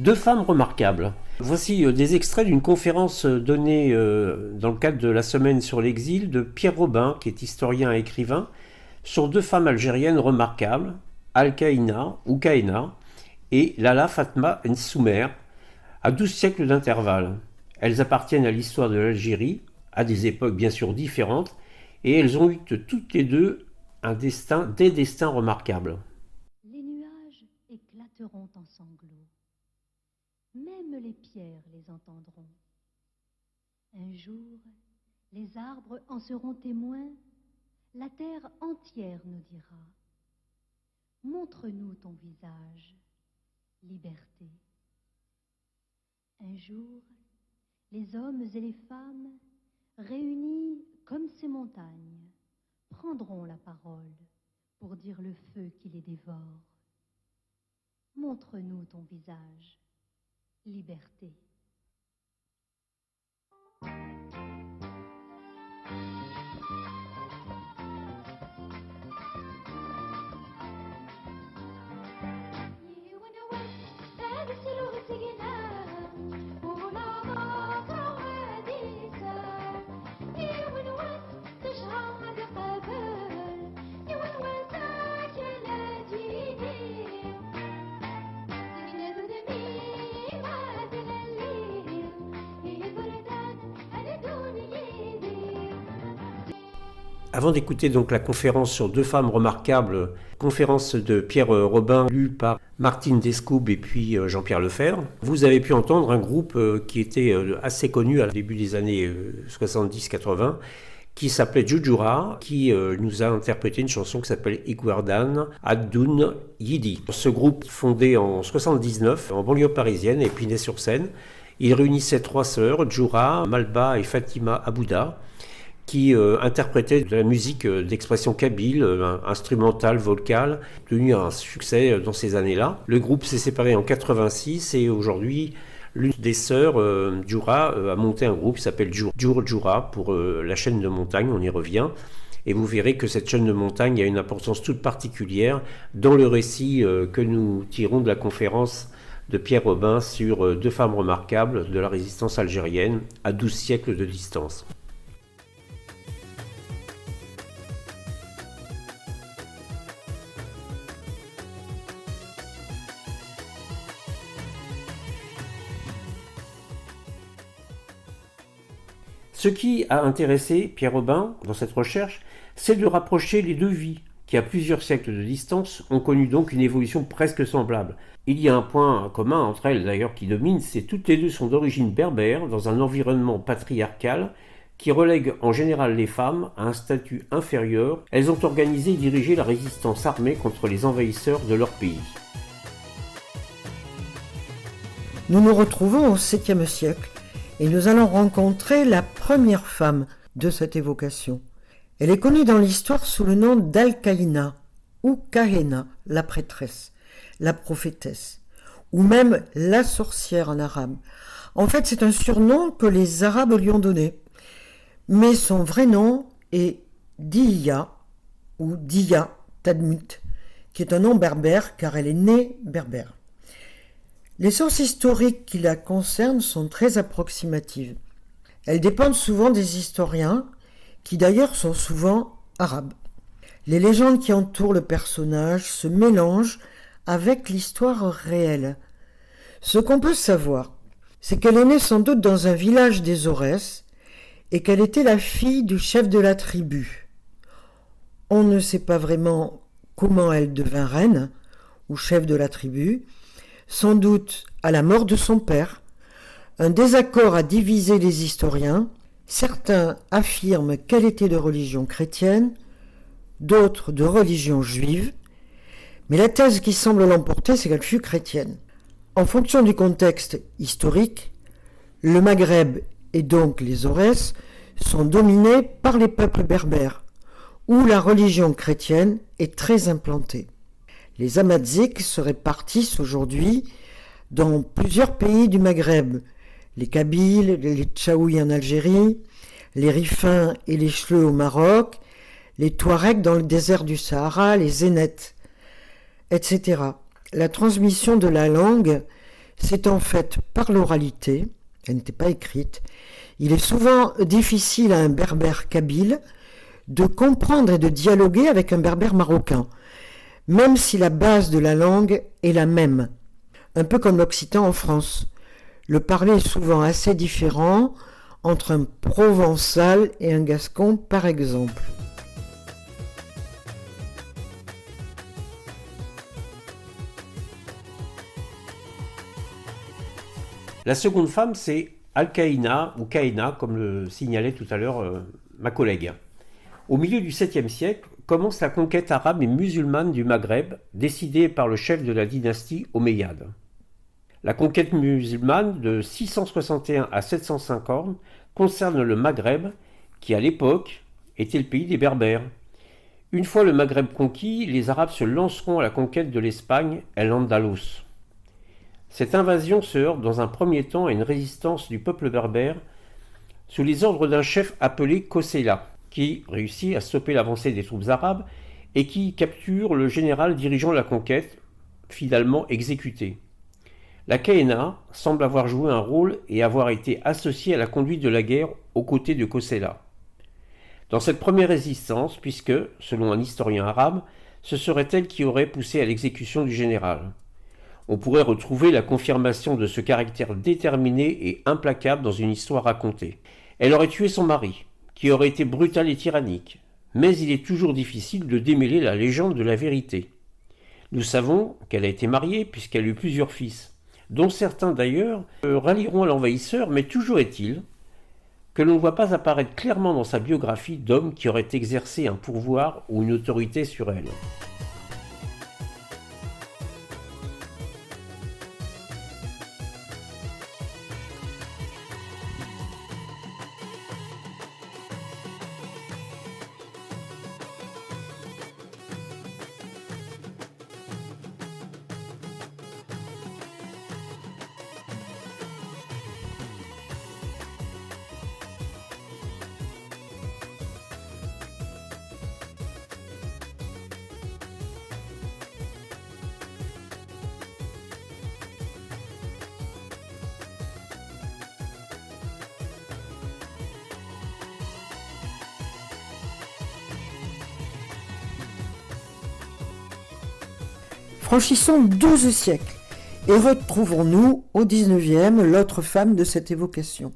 Deux femmes remarquables. Voici des extraits d'une conférence donnée dans le cadre de la semaine sur l'exil de Pierre Robin, qui est historien et écrivain, sur deux femmes algériennes remarquables, Al-Kaïna ou Kaïna et Lala Fatma Nsoumer, à 12 siècles d'intervalle. Elles appartiennent à l'histoire de l'Algérie, à des époques bien sûr différentes, et elles ont eu toutes les deux des destins remarquables. Les nuages éclateront en sanglots, même les pierres les entendront. Un jour, les arbres en seront témoins, la terre entière nous dira: montre-nous ton visage, liberté. Un jour, les hommes et les femmes, réunis comme ces montagnes, prendront la parole pour dire le feu qui les dévore. Montre-nous ton visage, liberté. Avant d'écouter donc la conférence sur deux femmes remarquables, conférence de Pierre Robin lue par Martine Descoubes et puis Jean-Pierre Lefebvre, vous avez pu entendre un groupe qui était assez connu à début des années 70-80, qui s'appelait Jujura, qui nous a interprété une chanson qui s'appelle Iguardan Addoun Yidi. Ce groupe, fondé en 79 en banlieue parisienne, Épinay-sur-Seine, il réunissait trois sœurs, Djoura, Malba et Fatima Abouda, qui interprétait de la musique d'expression kabyle, instrumentale, vocale, devenu un succès dans ces années-là. Le groupe s'est séparé en 86 et aujourd'hui, l'une des sœurs, Djoura, a monté un groupe qui s'appelle Djoura pour la chaîne de montagne, on y revient. Et vous verrez que cette chaîne de montagne a une importance toute particulière dans le récit que nous tirons de la conférence de Pierre Robin sur deux femmes remarquables de la résistance algérienne à 12 siècles de distance. Ce qui a intéressé Pierre Robin dans cette recherche, c'est de rapprocher les deux vies, qui à plusieurs siècles de distance ont connu donc une évolution presque semblable. Il y a un point commun entre elles d'ailleurs qui domine, c'est toutes les deux sont d'origine berbère, dans un environnement patriarcal, qui relègue en général les femmes à un statut inférieur. Elles ont organisé et dirigé la résistance armée contre les envahisseurs de leur pays. Nous nous retrouvons au 7e siècle. Et nous allons rencontrer la première femme de cette évocation. Elle est connue dans l'histoire sous le nom d'Al-Kaïna, ou Kahena, la prêtresse, la prophétesse, ou même la sorcière en arabe. En fait, c'est un surnom que les Arabes lui ont donné. Mais son vrai nom est Diya, ou Diya Tadmut, qui est un nom berbère car elle est née berbère. Les sources historiques qui la concernent sont très approximatives. Elles dépendent souvent des historiens, qui d'ailleurs sont souvent arabes. Les légendes qui entourent le personnage se mélangent avec l'histoire réelle. Ce qu'on peut savoir, c'est qu'elle est née sans doute dans un village des Aurès et qu'elle était la fille du chef de la tribu. On ne sait pas vraiment comment elle devint reine ou chef de la tribu, sans doute à la mort de son père. Un désaccord a divisé les historiens. Certains affirment qu'elle était de religion chrétienne, d'autres de religion juive, mais la thèse qui semble l'emporter, c'est qu'elle fut chrétienne. En fonction du contexte historique, le Maghreb et donc les Aurès sont dominés par les peuples berbères, où la religion chrétienne est très implantée. Les Amazighs se répartissent aujourd'hui dans plusieurs pays du Maghreb, les Kabyles, les Tchaouis en Algérie, les Rifins et les Chleux au Maroc, les Touaregs dans le désert du Sahara, les Zénètes, etc. La transmission de la langue C'est en fait par l'oralité, elle n'était pas écrite. Il est souvent difficile à un berbère kabyle de comprendre et de dialoguer avec un berbère marocain, même si la base de la langue est la même, un peu comme l'occitan en France. Le parler est souvent assez différent entre un provençal et un gascon, par exemple. La seconde femme, c'est Al-Qaïna, ou Qaïna, comme le signalait tout à l'heure ma collègue. Au milieu du 7e siècle, commence la conquête arabe et musulmane du Maghreb, décidée par le chef de la dynastie omeyyade. La conquête musulmane de 661 à 750 concerne le Maghreb, qui à l'époque était le pays des Berbères. Une fois le Maghreb conquis, les Arabes se lanceront à la conquête de l'Espagne et l'Andalous. Cette invasion se heurte dans un premier temps à une résistance du peuple berbère sous les ordres d'un chef appelé Kosseila, qui réussit à stopper l'avancée des troupes arabes et qui capture le général dirigeant la conquête, finalement exécuté. La Qaïna semble avoir joué un rôle et avoir été associée à la conduite de la guerre aux côtés de Kosseila. Dans cette première résistance, puisque, selon un historien arabe, ce serait elle qui aurait poussé à l'exécution du général. On pourrait retrouver la confirmation de ce caractère déterminé et implacable dans une histoire racontée. Elle aurait tué son mari, qui aurait été brutal et tyrannique, mais il est toujours difficile de démêler la légende de la vérité. Nous savons qu'elle a été mariée puisqu'elle eut plusieurs fils, dont certains d'ailleurs rallieront à l'envahisseur, mais toujours est-il que l'on ne voit pas apparaître clairement dans sa biographie d'homme qui aurait exercé un pouvoir ou une autorité sur elle. Franchissons 12 siècles et retrouvons-nous au 19e l'autre femme de cette évocation.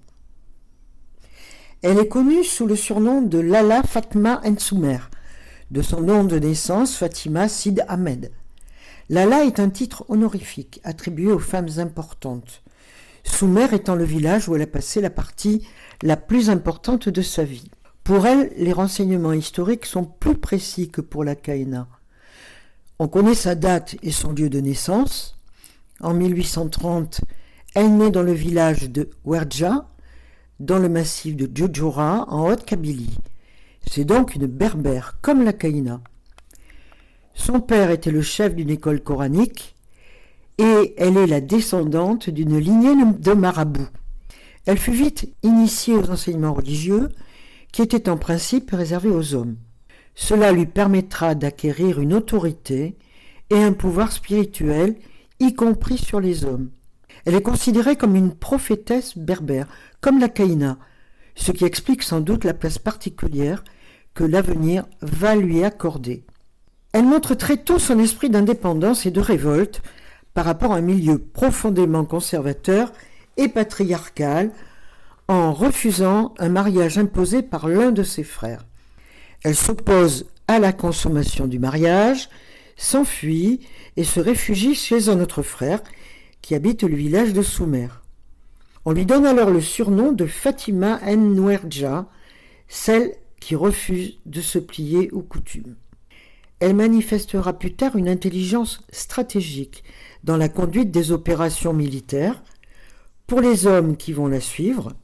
Elle est connue sous le surnom de Lala Fatma Nsoumer, de son nom de naissance Fatima Sid Ahmed. Lala est un titre honorifique attribué aux femmes importantes, Soumer étant le village où elle a passé la partie la plus importante de sa vie. Pour elle, les renseignements historiques sont plus précis que pour la Qaïna. On connaît sa date et son lieu de naissance. En 1830, elle naît dans le village de Ouerdja, dans le massif de Djoudjoura, en Haute-Kabylie. C'est donc une berbère, comme la Qaïna. Son père était le chef d'une école coranique et elle est la descendante d'une lignée de marabouts. Elle fut vite initiée aux enseignements religieux qui étaient en principe réservés aux hommes. Cela lui permettra d'acquérir une autorité et un pouvoir spirituel, y compris sur les hommes. Elle est considérée comme une prophétesse berbère, comme la Qaïna, ce qui explique sans doute la place particulière que l'avenir va lui accorder. Elle montre très tôt son esprit d'indépendance et de révolte par rapport à un milieu profondément conservateur et patriarcal, en refusant un mariage imposé par l'un de ses frères. Elle s'oppose à la consommation du mariage, s'enfuit et se réfugie chez un autre frère qui habite le village de Soumer. On lui donne alors le surnom de Fatima Nouerdja, celle qui refuse de se plier aux coutumes. Elle manifestera plus tard une intelligence stratégique dans la conduite des opérations militaires. Pour les hommes qui vont la suivre,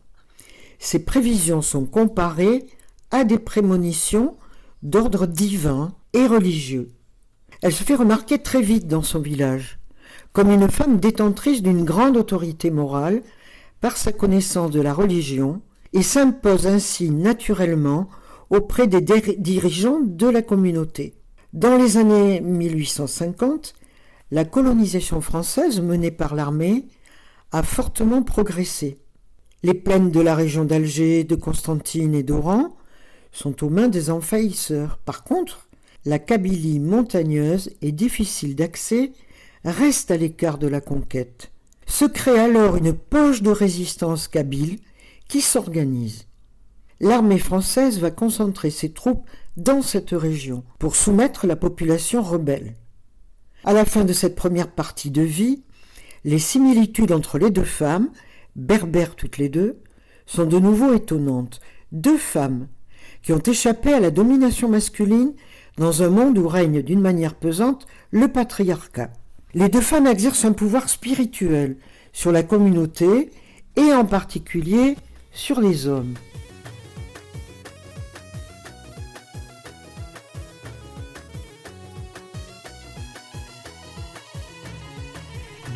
ses prévisions sont comparées à des prémonitions d'ordre divin et religieux. Elle se fait remarquer très vite dans son village, comme une femme détentrice d'une grande autorité morale par sa connaissance de la religion et s'impose ainsi naturellement auprès des dirigeants de la communauté. Dans les années 1850, la colonisation française menée par l'armée a fortement progressé. Les plaines de la région d'Alger, de Constantine et d'Oran sont aux mains des envahisseurs. Par contre, la Kabylie montagneuse et difficile d'accès reste à l'écart de la conquête. Se crée alors une poche de résistance kabyle qui s'organise. L'armée française va concentrer ses troupes dans cette région pour soumettre la population rebelle. À la fin de cette première partie de vie, les similitudes entre les deux femmes, berbères toutes les deux, sont de nouveau étonnantes. Deux femmes qui ont échappé à la domination masculine dans un monde où règne d'une manière pesante le patriarcat. Les deux femmes exercent un pouvoir spirituel sur la communauté et en particulier sur les hommes.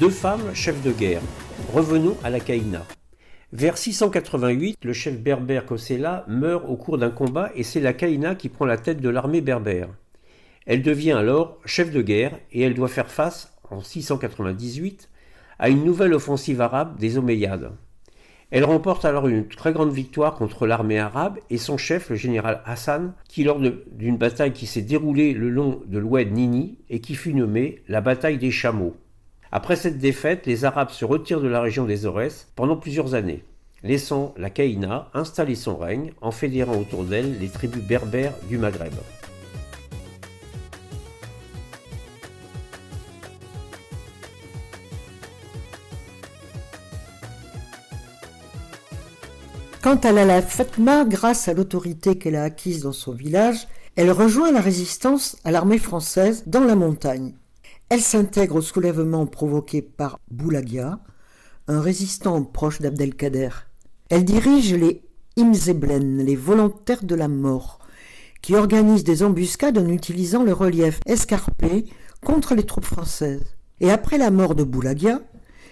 Deux femmes chefs de guerre. Revenons à la Caïna. Vers 688, le chef berbère Kosséla meurt au cours d'un combat et c'est la Caïna qui prend la tête de l'armée berbère. Elle devient alors chef de guerre et elle doit faire face, en 698, à une nouvelle offensive arabe des Omeyyades. Elle remporte alors une très grande victoire contre l'armée arabe et son chef, le général Hassan, qui lors d'une bataille qui s'est déroulée le long de l'Oued Nini et qui fut nommée la bataille des chameaux. Après cette défaite, les Arabes se retirent de la région des Aurès pendant plusieurs années, laissant la Caïna installer son règne en fédérant autour d'elle les tribus berbères du Maghreb. Quant à Lala Fatma, grâce à l'autorité qu'elle a acquise dans son village, elle rejoint la résistance à l'armée française dans la montagne. Elle s'intègre au soulèvement provoqué par Boulaghia, un résistant proche d'Abdelkader. Elle dirige les Imzeblen, les volontaires de la mort, qui organisent des embuscades en utilisant le relief escarpé contre les troupes françaises. Et après la mort de Boulaghia,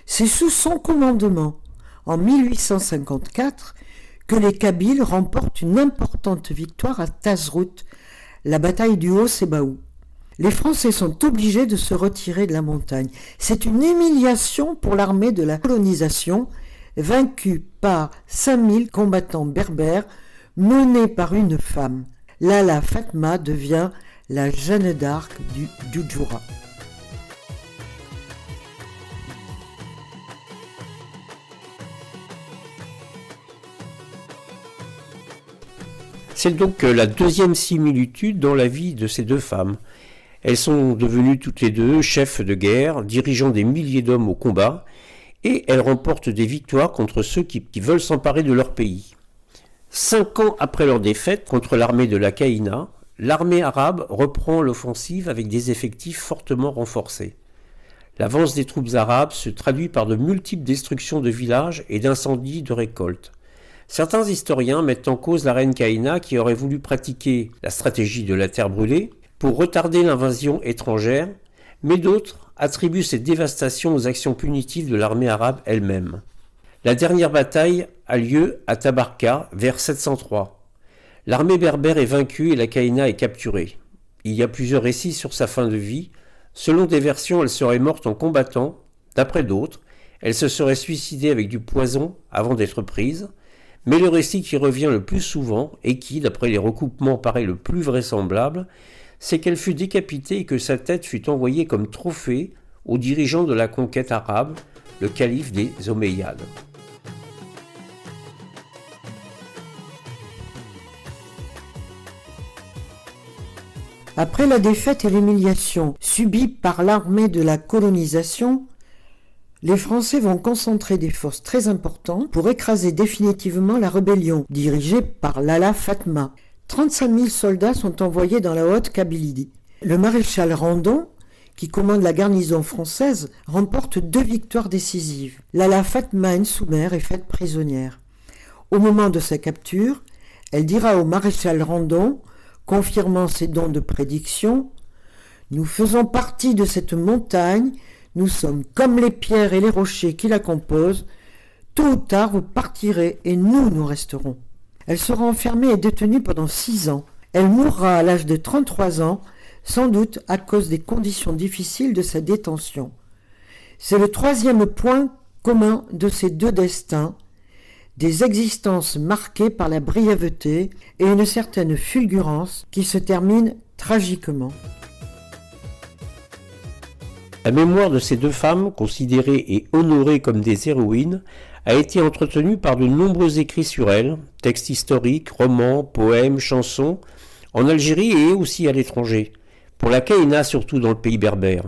c'est sous son commandement, en 1854, que les Kabyles remportent une importante victoire à Tazrout, la bataille du Haut-Sébaou. Les Français sont obligés de se retirer de la montagne. C'est une humiliation pour l'armée de la colonisation, vaincue par 5000 combattants berbères menés par une femme. Lala Fatma devient la Jeanne d'Arc du Djoudjoura. C'est donc la deuxième similitude dans la vie de ces deux femmes. Elles sont devenues toutes les deux chefs de guerre, dirigeant des milliers d'hommes au combat, et elles remportent des victoires contre ceux qui veulent s'emparer de leur pays. 5 ans après leur défaite contre l'armée de la Caïna, l'armée arabe reprend l'offensive avec des effectifs fortement renforcés. L'avance des troupes arabes se traduit par de multiples destructions de villages et d'incendies de récoltes. Certains historiens mettent en cause la reine Caïna qui aurait voulu pratiquer la stratégie de la terre brûlée pour retarder l'invasion étrangère, mais d'autres attribuent cette dévastation aux actions punitives de l'armée arabe elle-même. La dernière bataille a lieu à Tabarka vers 703. L'armée berbère est vaincue et la Caïna est capturée. Il y a plusieurs récits sur sa fin de vie. Selon des versions, elle serait morte en combattant. D'après d'autres, elle se serait suicidée avec du poison avant d'être prise. Mais le récit qui revient le plus souvent, et qui, d'après les recoupements, paraît le plus vraisemblable, c'est qu'elle fut décapitée et que sa tête fut envoyée comme trophée aux dirigeants de la conquête arabe, le calife des Omeyyades. Après la défaite et l'humiliation subies par l'armée de la colonisation, les Français vont concentrer des forces très importantes pour écraser définitivement la rébellion dirigée par Lala Fatma. 35 000 soldats sont envoyés dans la Haute-Kabylie. Le maréchal Randon, qui commande la garnison française, remporte 2 victoires décisives. Lala Fatma Nsoumer est faite prisonnière. Au moment de sa capture, elle dira au maréchal Randon, confirmant ses dons de prédiction, « Nous faisons partie de cette montagne, nous sommes comme les pierres et les rochers qui la composent. Tôt ou tard, vous partirez et nous resterons. » Elle sera enfermée et détenue pendant 6 ans. Elle mourra à l'âge de 33 ans, sans doute à cause des conditions difficiles de sa détention. C'est le 3e point commun de ces deux destins, des existences marquées par la brièveté et une certaine fulgurance qui se termine tragiquement. La mémoire de ces deux femmes, considérées et honorées comme des héroïnes, a été entretenue par de nombreux écrits sur elles, textes historiques, romans, poèmes, chansons, en Algérie et aussi à l'étranger, pour la Kaïna surtout dans le pays berbère.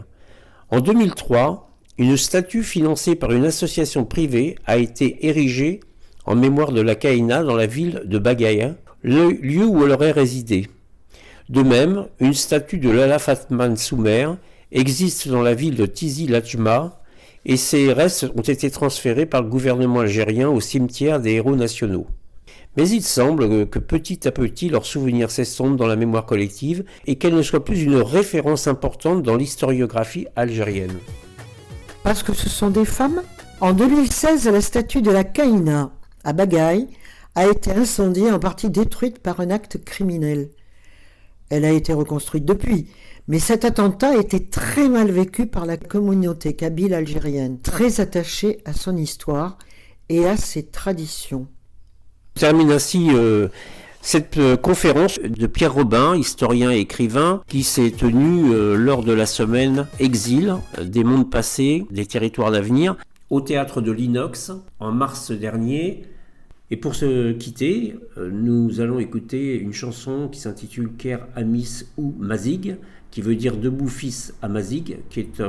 En 2003, une statue financée par une association privée a été érigée en mémoire de la Kaïna dans la ville de Bagaïa, le lieu où elle aurait résidé. De même, une statue de Lala Fatman Soumer existe dans la ville de Tizi Lajma et ses restes ont été transférés par le gouvernement algérien au cimetière des héros nationaux. Mais il semble que petit à petit leurs souvenirs s'estompent dans la mémoire collective et qu'elles ne soient plus une référence importante dans l'historiographie algérienne. Parce que ce sont des femmes ? En 2016, la statue de la Kaïna, à Bagaï, a été incendiée, en partie détruite par un acte criminel. Elle a été reconstruite depuis, mais cet attentat a été très mal vécu par la communauté kabyle algérienne, très attachée à son histoire et à ses traditions. On termine ainsi cette conférence de Pierre Robin, historien et écrivain, qui s'est tenue lors de la semaine Exil, des mondes passés, des territoires d'avenir, au théâtre de l'Inox, en mars dernier. Et pour se quitter, nous allons écouter une chanson qui s'intitule Ker Amis ou Mazig, qui veut dire Debout fils à Mazig, qui est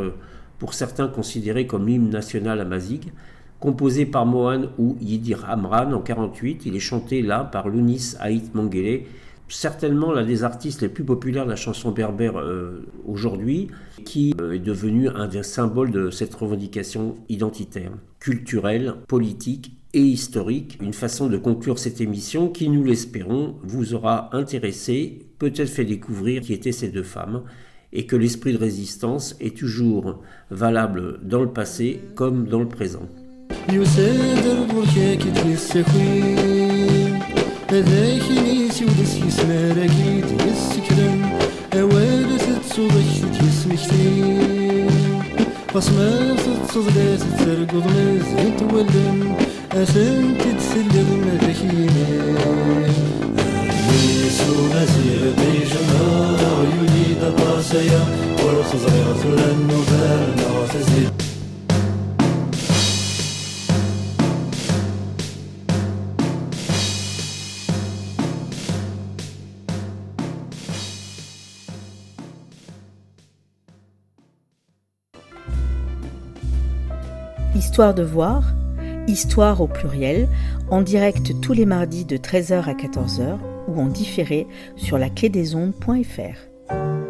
pour certains considéré comme l'hymne national à Mazig, composé par Mohan ou Yidir Amran en 1948. Il est chanté là par Lounis Haït Mangele, certainement l'un des artistes les plus populaires de la chanson berbère aujourd'hui, qui est devenu un des symboles de cette revendication identitaire, culturelle, politique et historique. Une façon de conclure cette émission qui, nous l'espérons, vous aura intéressé, peut-être fait découvrir qui étaient ces deux femmes, et que l'esprit de résistance est toujours valable dans le passé comme dans le présent. Histoire de voir, histoire au pluriel, en direct tous les mardis de 13h à 14h ou en différé sur laclédesondes.fr.